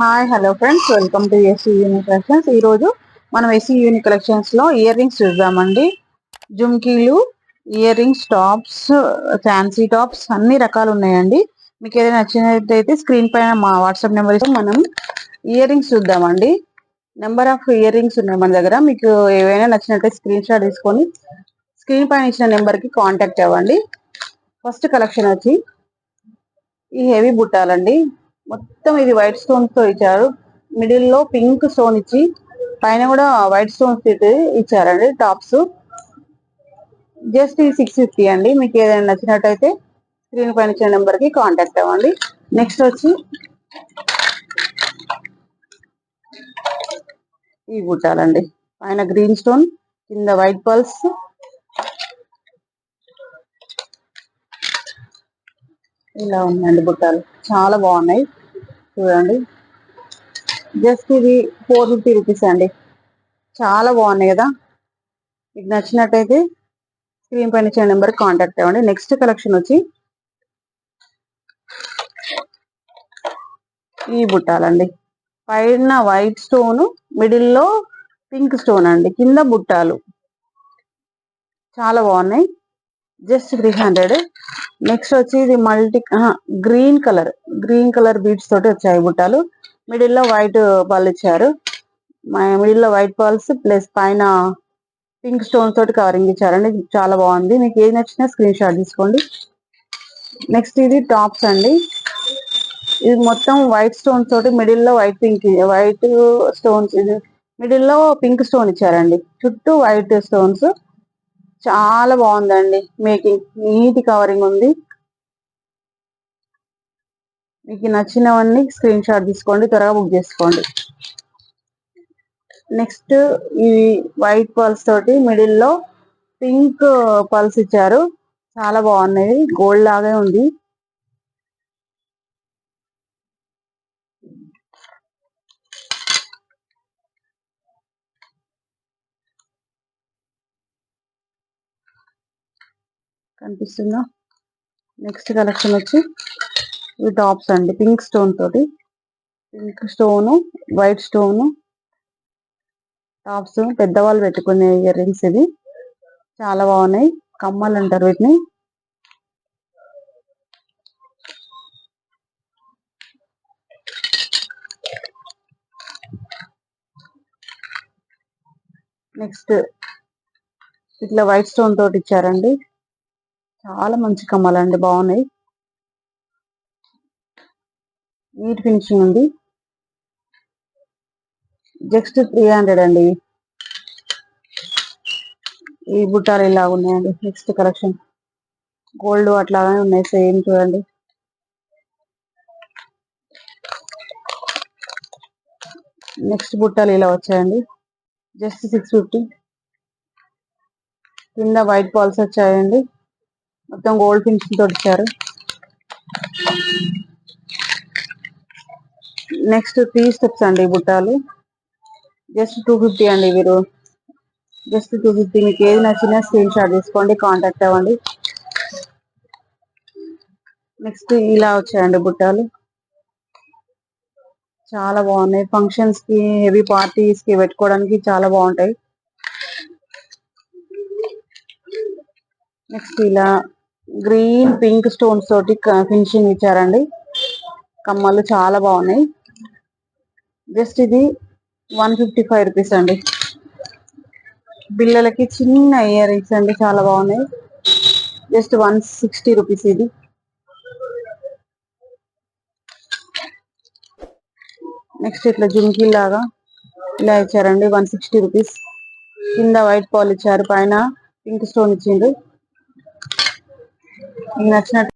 Hi hello friends, welcome to SC uni collections. ఈరోజు మనం SC uni కలెక్షన్స్లో earrings చూద్దామండి. జుమ్కీలు, earrings, tops, fancy tops అన్ని రకాలు ఉన్నాయండి. మీకు ఏదైనా నచ్చినట్టయితే స్క్రీన్ పైన మా వాట్సాప్ నెంబర్ ఇస్తే మనం ఇయర్ రింగ్స్ చూద్దామండి. నెంబర్ ఆఫ్ ఇయర్ రింగ్స్ ఉన్నాయి మన దగ్గర. మీకు ఏవైనా నచ్చినట్టయితే స్క్రీన్ షాట్ తీసుకొని స్క్రీన్ పైన ఇచ్చిన నెంబర్కి కాంటాక్ట్ అవ్వండి. ఫస్ట్ కలెక్షన్ వచ్చి ఈ హెవీ బుట్టాలండి. మొత్తం ఇది వైట్ స్టోన్స్ తో ఇచ్చారు. మిడిల్ లో పింక్ స్టోన్ ఇచ్చి పైన కూడా వైట్ స్టోన్స్ ఇచ్చారండి. టాప్స్ జస్ట్ ఈ 650 అండి. మీకు ఏదైనా నచ్చినట్టయితే స్క్రీన్ పైన ఇచ్చిన నెంబర్ కి కాంటాక్ట్ అవ్వండి. నెక్స్ట్ వచ్చి ఈ బుట్టాలండి. పైన గ్రీన్ స్టోన్, కింద వైట్ పల్స్, ఇలా ఉన్నాయండి బుట్టాలు. చాలా బాగున్నాయి చూడండి. జస్ట్ ఇది 450 రూపీస్ అండి. చాలా బాగున్నాయి కదా. మీకు నచ్చినట్టయితే స్క్రీన్ పైన ఇచ్చిన నెంబర్ కాంటాక్ట్ అవ్వండి. నెక్స్ట్ కలెక్షన్ వచ్చి ఈ బుట్టాలండి. పైన వైట్ స్టోన్, మిడిల్ లో పింక్ స్టోన్ అండి, కింద బుట్టాలు. చాలా బాగున్నాయి. జస్ట్ 300. నెక్స్ట్ వచ్చి ఇది గ్రీన్ కలర్ బీడ్స్ తోటి వచ్చాయి బుట్టాలు. మిడిల్ లో వైట్ పళ్ళు ఇచ్చారు. మిడిల్ లో వైట్ పల్స్ ప్లస్ పైన పింక్ స్టోన్ తోటి కవరింగ్ ఇచ్చారండి. చాలా బాగుంది. మీకు ఏది నచ్చినా స్క్రీన్ షాట్ తీసుకోండి. నెక్స్ట్ ఇది టాప్స్ అండి. ఇది మొత్తం వైట్ స్టోన్ తోటి మిడిల్ లో వైట్ స్టోన్స్, ఇది మిడిల్ లో పింక్ స్టోన్ ఇచ్చారండి. చుట్టూ వైట్ స్టోన్స్. చాలా బాగుందండి. మేకింగ్ నీట్ కవరింగ్ ఉంది. మీకు నచ్చినవన్నీ స్క్రీన్ షాట్ తీసుకోండి, త్వరగా బుక్ చేసుకోండి. నెక్స్ట్ ఈ వైట్ పల్స్ తోటి మిడిల్ లో పింక్ పల్స్ ఇచ్చారు. చాలా బాగున్నాయి. గోల్డ్ లాగే ఉంది. కనిపిస్తుందా? నెక్స్ట్ కలెక్షన్ వచ్చి ఈ టాప్స్ అండి. పింక్ స్టోన్ తోటి, pink stone, white stone tops. పెద్దవాళ్ళు పెట్టుకునే ఇయర్ రింగ్స్ ఇవి. చాలా బాగున్నాయి. కమ్మలు అంటారు వీటిని. నెక్స్ట్ ఇట్లా వైట్ స్టోన్ తోటి ఇచ్చారండి. చాలా మంచి కమ్మలండి, బాగున్నాయి. నీట్ ఫినిషింగ్ ఉంది. జస్ట్ 300 అండి. ఈ బుట్టాలు ఇలా ఉన్నాయండి. నెక్స్ట్ కలెక్షన్ గోల్డ్ అట్లానే ఉన్నాయి, సేమ్ చూడండి. నెక్స్ట్ బుట్టాలు ఇలా వచ్చాయండి. జస్ట్ 650. కింద వైట్ బాల్స్ వచ్చాయండి. మొత్తం గోల్డ్ ఫినిషింగ్ తోటి ఇచ్చారు. నెక్స్ట్ 3 స్టెప్స్ అండి బుట్టాలు. జస్ట్ 250 అండి. మీరు జస్ట్ 250. మీకు ఏది నచ్చినా స్క్రీన్ షాట్ తీసుకోండి, కాంటాక్ట్ అవ్వండి. నెక్స్ట్ ఇలా వచ్చాయండి బుట్టాలు. చాలా బాగున్నాయి. ఫంక్షన్స్ కి, హెవీ పార్టీస్ కి పెట్టుకోవడానికి చాలా బాగుంటాయి. నెక్స్ట్ ఇలా గ్రీన్ పింక్ స్టోన్స్ తోటి ఫినిషింగ్ ఇచ్చారండి. కమ్మలు చాలా బాగున్నాయి. జస్ట్ ఇది 155 రూపీస్ అండి. పిల్లలకి చిన్న ఇయర్ రింగ్స్ అండి, చాలా బాగున్నాయి. జస్ట్ 160 రూపీస్ ఇది. నెక్స్ట్ ఇట్లా జుమ్కీ లాగా ఇలా ఇచ్చారండి. 160 రూపీస్. కింద వైట్ పాల్ ఇచ్చారు, పైన పింక్ స్టోన్ ఇచ్చిండ్రు. మీకు నచ్చినట్టు